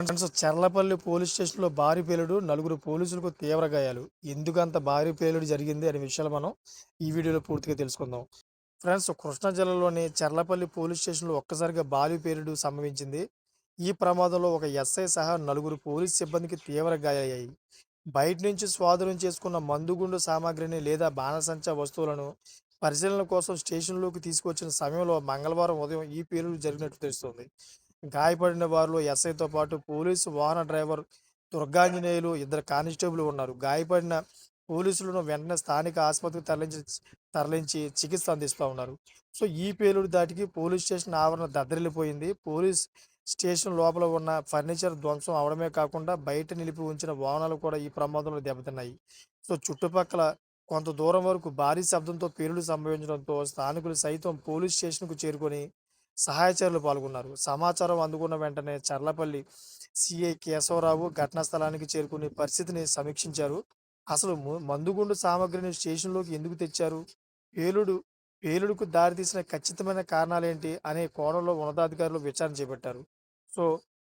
Friends, Cherlapalli police స్టేషన్‌లో భారీ పేలుడు, నలుగురు పోలీసులకు తీవ్ర గాయాలు. ఎందుకంత భారీ పేలుడు జరిగింది అనే విషయాలు మనం ఈ వీడియోలో పూర్తిగా తెలుసుకుందాం. ఫ్రెండ్స్, కృష్ణా జిల్లాలోని చర్లపల్లి పోలీస్ స్టేషన్‌లో ఒక్కసారిగా భారీ పేలుడు సంభవించింది. ఈ ప్రమాదంలో ఒక ఎస్ఐ సహా నలుగురు పోలీస్ సిబ్బందికి తీవ్ర గాయాలయ్యాయి. బయట నుంచి స్వాధీనం చేసుకున్న మందుగుండు సామాగ్రిని లేదా బాణసంచా వస్తువులను పరిశీలన కోసం స్టేషన్‌లోకి తీసుకొచ్చిన సమయంలో మంగళవారం ఉదయం ఈ పేలుడు జరిగినట్టు తెలుస్తోంది. గాయపడిన వారిలో ఎస్ఐతో పాటు పోలీసు వాహన డ్రైవర్ దుర్గాంజనేయులు, ఇద్దరు కానిస్టేబుల్ ఉన్నారు. గాయపడిన పోలీసులను వెంటనే స్థానిక ఆసుపత్రికి తరలించి చికిత్స అందిస్తా ఉన్నారు. సో, ఈ పేలుడు దాటికి పోలీస్ స్టేషన్ ఆవరణ దద్దరిల్లిపోయింది. పోలీస్ స్టేషన్ లోపల ఉన్న ఫర్నిచర్ ధ్వంసం అవడమే కాకుండా బయట నిలిపి ఉంచిన వాహనాలు కూడా ఈ ప్రమాదంలో దెబ్బతిన్నాయి. సో, చుట్టుపక్కల కొంత దూరం వరకు భారీ శబ్దంతో పేలుడు సంభవించడంతో స్థానికులు సైతం పోలీస్ స్టేషన్‌కు చేరుకొని సహాయ చర్యలు పాల్గొన్నారు. సమాచారం అందుకున్న వెంటనే చర్లపల్లి సీఐ కేశవరావు ఘటనా స్థలానికి చేరుకుని పరిస్థితిని సమీక్షించారు. అసలు మందుగుండు సామగ్రిని స్టేషన్‌లోకి ఎందుకు తెచ్చారు? పేలుడు పేలుడుకు దారితీసిన ఖచ్చితమైన కారణాలేంటి? అనే కోణంలో ఉన్నతాధికారులు విచారణ చేపట్టారు. సో,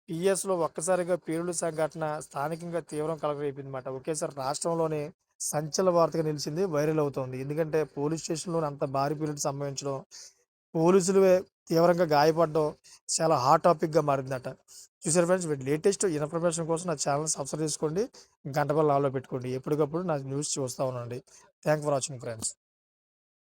టీఎస్‌లో ఒక్కసారిగా పేలుడు సంఘటన స్థానికంగా తీవ్రం కలగరేపిందన్నమాట. ఒకేసారి రాష్ట్రంలోనే సంచలన వార్తగా నిలిచింది. వైరల్ అవుతోంది. ఎందుకంటే పోలీస్ స్టేషన్‌లోనే అంత భారీ పేలుడు సంభవించడం, పోలీసులే తీవ్రంగా గాయపడడం చాలా హాట్ టాపిక్‌గా మారిందట. చూసారా ఫ్రెండ్స్, వీటి లేటెస్ట్ ఇన్ఫర్మేషన్ కోసం నా ఛానెల్‌ని సబ్స్క్రైబ్ చేసుకోండి. గంట బెల్ ఆల్‌లో పెట్టుకోండి. ఎప్పటికప్పుడు నా న్యూస్ చూస్తా ఉండండి. Thanks for watching friends.